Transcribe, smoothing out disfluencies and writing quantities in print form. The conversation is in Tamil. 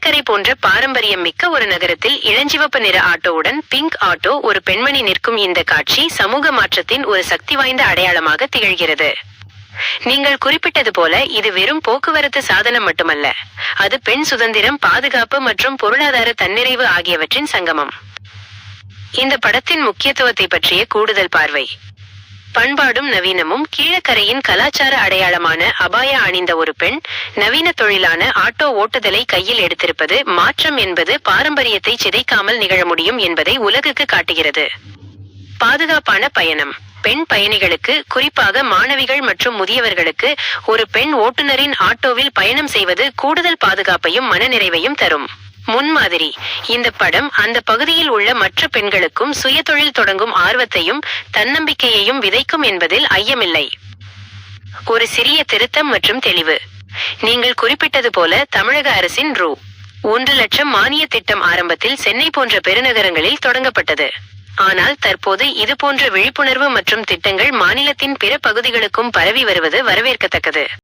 கீழக்கரை போன்ற பாரம்பரியம் மிக்க ஒரு நகரத்தில் இளஞ்சிவப்பு நிற ஆட்டோவுடன் பிங்க் ஆட்டோ ஒரு பெண்மணி நிற்கும் இந்த காட்சி சமூக மாற்றத்தின் ஒரு சக்தி வாய்ந்த அடையாளமாக திகழ்கிறது. நீங்கள் குறிப்பிட்டது போல இது வெறும் போக்குவரத்து சாதனம் மட்டுமல்ல, அது பெண் சுதந்திரம், பாதுகாப்பு மற்றும் பொருளாதார தன்னிறைவு ஆகியவற்றின் சங்கமம். இந்த படத்தின் முக்கியத்துவத்தை பற்றிய கூடுதல் பார்வை. பண்பாடும் நவீனமும். கீழக்கரையின் கலாச்சார அடையாளமான அபாயா அணிந்த ஒரு பெண் நவீன தொழிலான ஆட்டோ ஓட்டுதலை கையில் எடுத்திருப்பது மாற்றம் என்பது பாரம்பரியத்தை சிதைக்காமல் நிகழ முடியும் என்பதை உலகுக்கு காட்டுகிறது. பாதுகாப்பான பயணம். பெண் பயணிகளுக்கு, குறிப்பாக மாணவிகள் மற்றும் முதியவர்களுக்கு, ஒரு பெண் ஓட்டுநரின் ஆட்டோவில் பயணம் செய்வது கூடுதல் பாதுகாப்பையும் மனநிறைவையும் தரும். முன்மாதிரி. இந்த படம் அந்த பகுதியில் உள்ள மற்ற பெண்களுக்கும் சுயதொழில் தொடங்கும் ஆர்வத்தையும் தன்னம்பிக்கையையும் விதைக்கும் என்பதில் ஐயமில்லை. ஒரு சிறிய திருத்தம் மற்றும் தெளிவு. நீங்கள் குறிப்பிட்டது போல தமிழக அரசின் ரூ.1 லட்சம் மானிய திட்டம் ஆரம்பத்தில் சென்னை போன்ற பெருநகரங்களில் தொடங்கப்பட்டது. ஆனால் தற்போது இதுபோன்ற விழிப்புணர்வு மற்றும் திட்டங்கள் மாநிலத்தின் பிற பகுதிகளுக்கும் பரவி வருவது வரவேற்கத்தக்கது.